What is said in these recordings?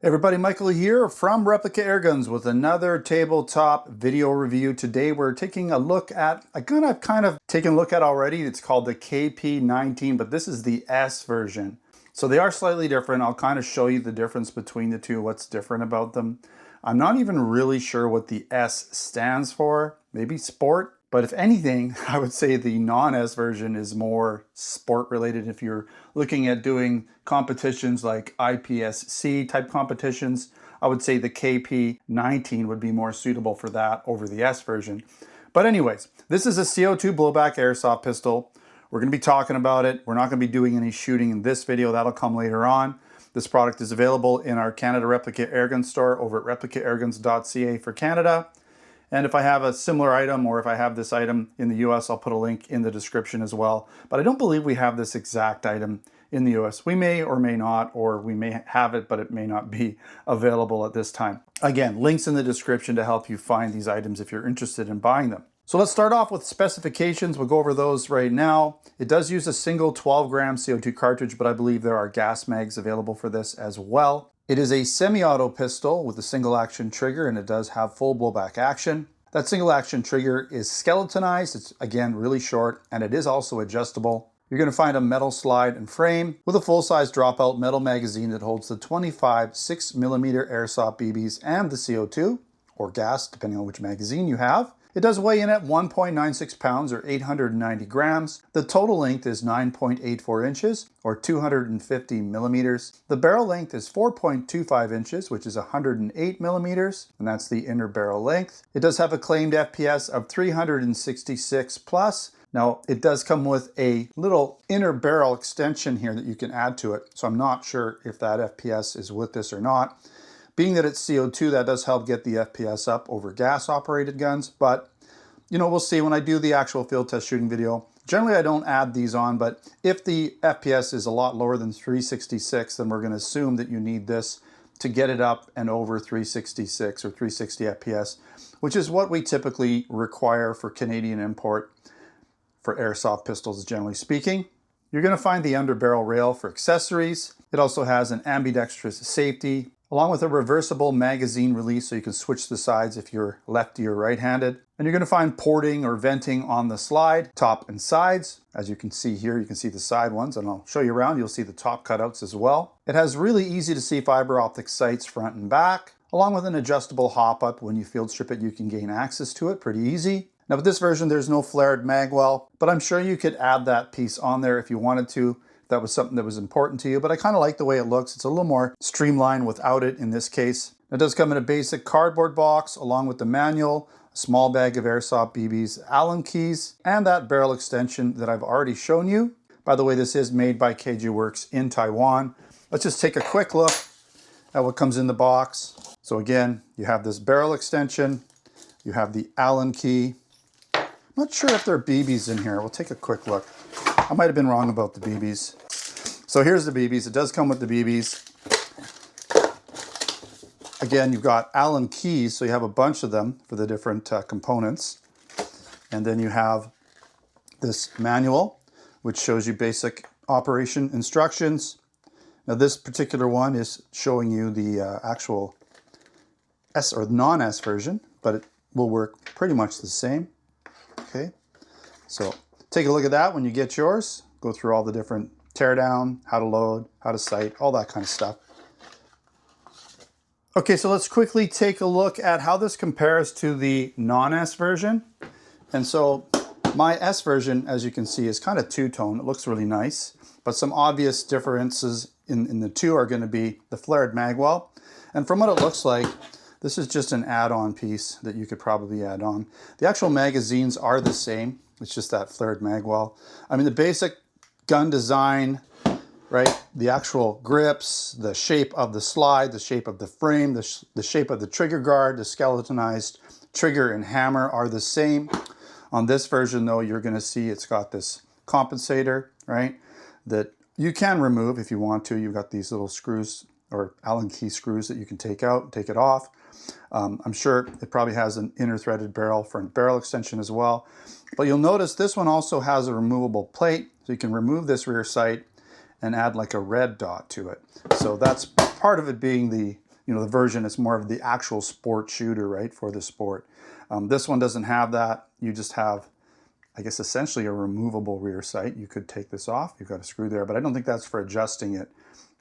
Hey everybody, Michael here from Replica Airguns with another tabletop video review. Today we're taking a look at a gun I've kind of taken a look at already. It's called the KP-19, but this is the S version. So they are slightly different. I'll kind of show you the difference between the two, what's different about them. I'm not even really sure what the S stands for, maybe sport. But if anything, I would say the non-S version is more sport related. If you're looking at doing competitions like IPSC type competitions, I would say the KP-19 would be more suitable for that over the S version. But anyways, this is a CO2 Blowback Airsoft pistol. We're going to be talking about it. We're not going to be doing any shooting in this video. That'll come later on. This product is available in our Canada Replica Airgun store over at replicaairguns.ca for Canada. And if I have a similar item, or if I have this item in the US, I'll put a link in the description as well. But I don't believe we have this exact item in the US. We may or may not, or we may have it, but it may not be available at this time. Again, links in the description to help you find these items if you're interested in buying them. So let's start off with specifications. We'll go over those right now. It does use a single 12-gram CO2 cartridge, but I believe there are gas mags available for this as well. It is a semi-auto pistol with a single action trigger, and it does have full blowback action. That single action trigger is skeletonized. It's again really short, and it is also adjustable. You're going to find a metal slide and frame with a full-size dropout metal magazine that holds the 25 6mm airsoft BBs and the CO2 or gas, depending on which magazine you have. It does weigh in at 1.96 pounds or 890 grams. The total length is 9.84 inches or 250 millimeters. The barrel length is 4.25 inches, which is 108 millimeters, and that's the inner barrel length. It does have a claimed FPS of 366 plus. Now, it does come with a little inner barrel extension here that you can add to it, so I'm not sure if that FPS is with this or not. Being that it's CO2, that does help get the FPS up over gas-operated guns, but you know, we'll see when I do the actual field test shooting video. Generally, I don't add these on, but if the FPS is a lot lower than 366, then we're going to assume that you need this to get it up and over 366 or 360 FPS, which is what we typically require for Canadian import for airsoft pistols, generally speaking. You're going to find the underbarrel rail for accessories. It also has an ambidextrous safety, along with a reversible magazine release so you can switch the sides if you're lefty or right-handed. And you're going to find porting or venting on the slide, top and sides. As you can see here, you can see the side ones, and I'll show you around. You'll see the top cutouts as well. It has really easy to see fiber optic sights front and back, along with an adjustable hop-up. When you field strip it, you can gain access to it pretty easy. Now with this version, there's no flared magwell, but I'm sure you could add that piece on there if you wanted to. That was something that was important to you, but I kind of like the way it looks. It's a little more streamlined without it in this case. It does come in a basic cardboard box along with the manual, a small bag of airsoft BBs, Allen keys, and that barrel extension that I've already shown you. By the way, this is made by KJWorks in Taiwan. Let's just take a quick look at what comes in the box. So again, you have this barrel extension, you have the Allen key. I'm not sure if there are BBs in here. We'll take a quick look. I might have been wrong about the BBs. So here's the BBs. It does come with the BBs. Again, you've got Allen keys, so you have a bunch of them for the different components. And then you have this manual, which shows you basic operation instructions. Now this particular one is showing you the actual S or non-S version, but it will work pretty much the same. Okay, so take a look at that when you get yours. Go through all the different teardown, how to load, how to sight, all that kind of stuff. Okay, so let's quickly take a look at how this compares to the non-S version. And so my S version, as you can see, is kind of two-tone. It looks really nice, but some obvious differences in the two are going to be the flared magwell. And from what it looks like, this is just an add-on piece that you could probably add on. The actual magazines are the same. It's just that flared magwell. I mean, the basic gun design, right? The actual grips, the shape of the slide, the shape of the frame, the shape of the trigger guard, the skeletonized trigger and hammer are the same. On this version, though, you're going to see it's got this compensator, right? That you can remove if you want to. You've got these little screws or Allen key screws that you can take out, take it off. I'm sure it probably has an inner threaded barrel front barrel extension as well. But you'll notice this one also has a removable plate, so you can remove this rear sight and add like a red dot to it. So that's part of it being the you know, the version is more of the actual sport shooter, right, for the sport. This one doesn't have that. You just have, I guess, essentially a removable rear sight. You could take this off. You've got a screw there, but I don't think that's for adjusting it.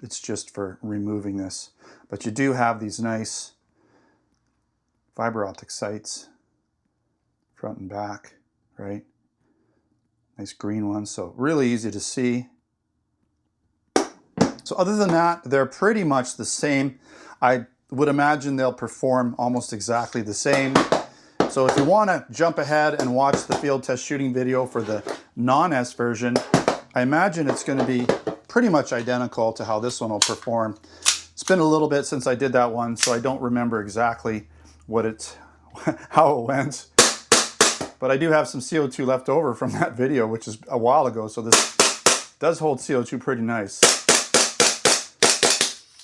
It's just for removing this. But you do have these nice fiber optic sights, front and back, right? Nice green ones, so really easy to see. So other than that, they're pretty much the same. I would imagine they'll perform almost exactly the same. So if you want to jump ahead and watch the field test shooting video for the non-S version, I imagine it's going to be pretty much identical to how this one will perform. It's been a little bit since I did that one, so I don't remember exactly how it went. But I do have some CO2 left over from that video, which is a while ago, so this does hold CO2 pretty nice.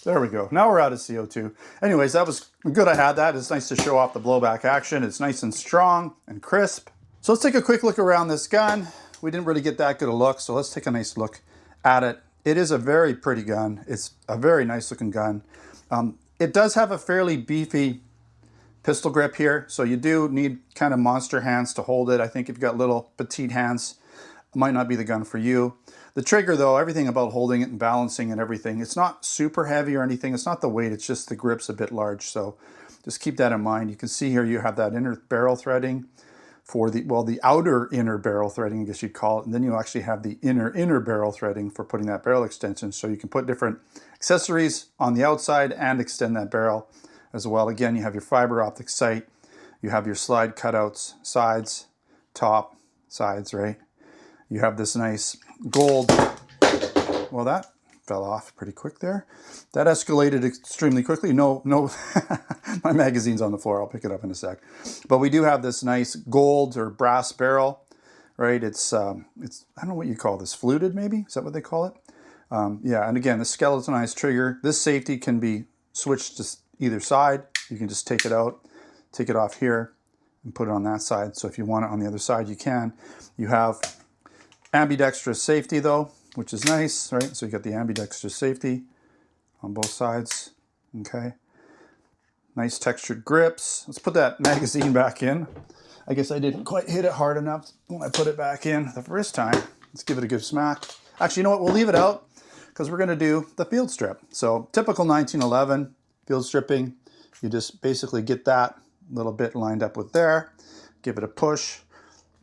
There we go. Now we're out of CO2. Anyways, that was good I had that. It's nice to show off the blowback action. It's nice and strong and crisp. So let's take a quick look around this gun. We didn't really get that good a look, so let's take a nice look at it. It is a very pretty gun. It's a very nice looking gun. It does have a fairly beefy pistol grip here, so you do need kind of monster hands to hold it. I think if you've got little petite hands, it might not be the gun for you. The trigger though, everything about holding it and balancing and everything, it's not super heavy or anything. It's not the weight, it's just the grip's a bit large. So just keep that in mind. You can see here you have that inner barrel threading for the, well, the outer inner barrel threading, I guess you'd call it. And then you actually have the inner barrel threading for putting that barrel extension. So you can put different accessories on the outside and extend that barrel as well. Again, you have your fiber optic sight. You have your slide cutouts, sides, top, sides, right? You have this nice gold, well, that fell off pretty quick there. That escalated extremely quickly. No, my magazine's on the floor. I'll pick it up in a sec. But we do have this nice gold or brass barrel, right? It's I don't know what you call this, fluted maybe? Is that what they call it? Yeah, and again, the skeletonized trigger. This safety can be switched to either side. You can just take it out, take it off here, and put it on that side. So if you want it on the other side, you can. You have ambidextrous safety though, which is nice, right? So you got the ambidextrous safety on both sides, okay? Nice textured grips. Let's put that magazine back in. I guess I didn't quite hit it hard enough when I put it back in the first time. Let's give it a good smack. Actually, you know what? We'll leave it out because we're gonna do the field strip. So typical 1911 field stripping, you just basically get that little bit lined up with there, give it a push,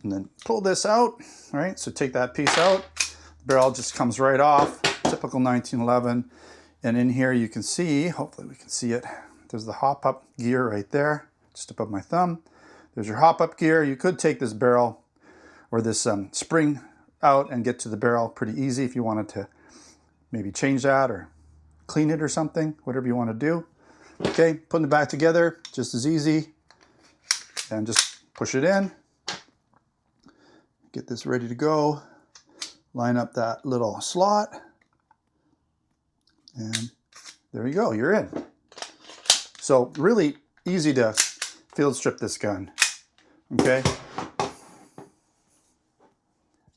and then pull this out, all right? So take that piece out, the barrel just comes right off, typical 1911. And in here you can see, hopefully we can see it, there's the hop-up gear right there, just above my thumb. There's your hop-up gear. You could take this barrel or this spring out and get to the barrel pretty easy if you wanted to maybe change that or clean it or something, whatever you want to do. Okay, putting it back together, just as easy. And just push it in. Get this ready to go. Line up that little slot. And there you go, you're in. So really easy to field strip this gun, okay?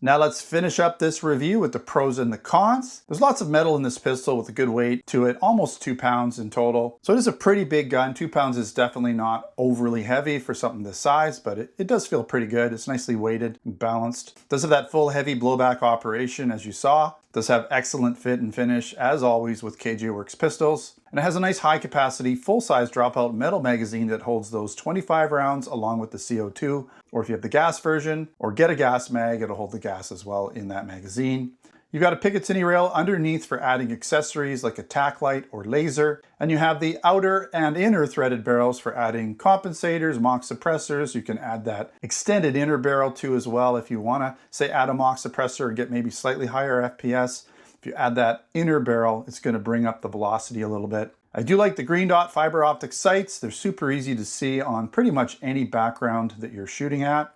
Now let's finish up this review with the pros and the cons. There's lots of metal in this pistol with a good weight to it, almost 2 pounds in total. So it is a pretty big gun. 2 pounds is definitely not overly heavy for something this size, but it does feel pretty good. It's nicely weighted and balanced. It does have that full heavy blowback operation as you saw. It does have excellent fit and finish as always with KJWorks pistols. And it has a nice high capacity, full-size dropout metal magazine that holds those 25 rounds along with the CO2. Or if you have the gas version or get a gas mag, it'll hold the gas as well in that magazine. You've got a Picatinny rail underneath for adding accessories like a tack light or laser. And you have the outer and inner threaded barrels for adding compensators, mock suppressors. You can add that extended inner barrel too as well if you want to, say, add a mock suppressor or get maybe slightly higher FPS. If you add that inner barrel, it's going to bring up the velocity a little bit. I do like the green dot fiber optic sights. They're super easy to see on pretty much any background that you're shooting at.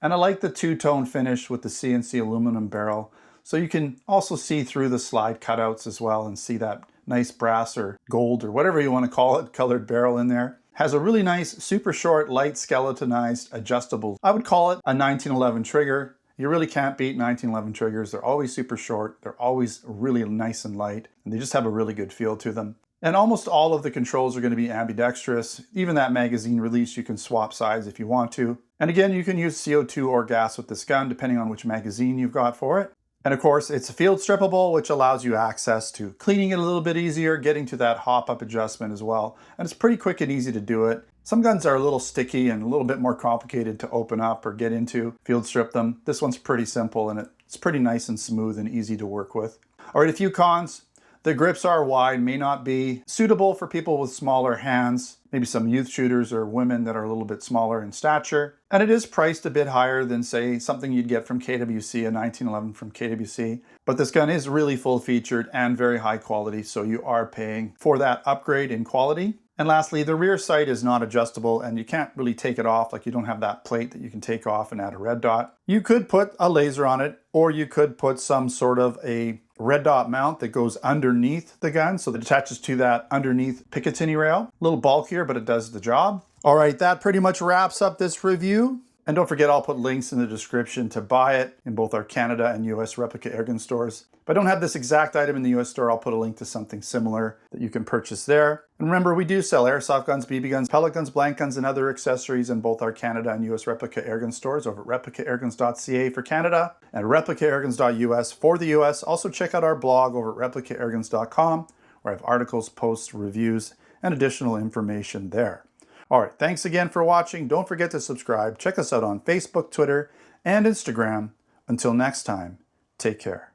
And I like the two-tone finish with the CNC aluminum barrel. So you can also see through the slide cutouts as well and see that nice brass or gold or whatever you want to call it, colored barrel in there. Has a really nice, super short, light skeletonized, adjustable, I would call it a 1911 trigger. You really can't beat 1911 triggers. They're always super short. They're always really nice and light. And they just have a really good feel to them. And almost all of the controls are going to be ambidextrous. Even that magazine release, you can swap sides if you want to. And again, you can use CO2 or gas with this gun, depending on which magazine you've got for it. And of course, it's field strippable, which allows you access to cleaning it a little bit easier, getting to that hop-up adjustment as well. And it's pretty quick and easy to do it. Some guns are a little sticky and a little bit more complicated to open up or get into, field strip them. This one's pretty simple and it's pretty nice and smooth and easy to work with. All right, a few cons. The grips are wide, may not be suitable for people with smaller hands, maybe some youth shooters or women that are a little bit smaller in stature. And it is priced a bit higher than, say, something you'd get from KWC, a 1911 from KWC. But this gun is really full-featured and very high quality, so you are paying for that upgrade in quality. And lastly, the rear sight is not adjustable and you can't really take it off, like you don't have that plate that you can take off and add a red dot. You could put a laser on it, or you could put some sort of a red dot mount that goes underneath the gun, so that attaches to that underneath Picatinny rail. A little bulkier, but it does the job. All right, that pretty much wraps up this review. And don't forget, I'll put links in the description to buy it in both our Canada and US replica airgun stores. If I don't have this exact item in the US store, I'll put a link to something similar that you can purchase there. And remember, we do sell airsoft guns, BB guns, pellet guns, blank guns, and other accessories in both our Canada and US replica airgun stores over at replicaairguns.ca for Canada and replicaairguns.us for the US. Also check out our blog over at replicaairguns.com, where I have articles, posts, reviews, and additional information there. All right, thanks again for watching. Don't forget to subscribe. Check us out on Facebook, Twitter, and Instagram. Until next time, take care.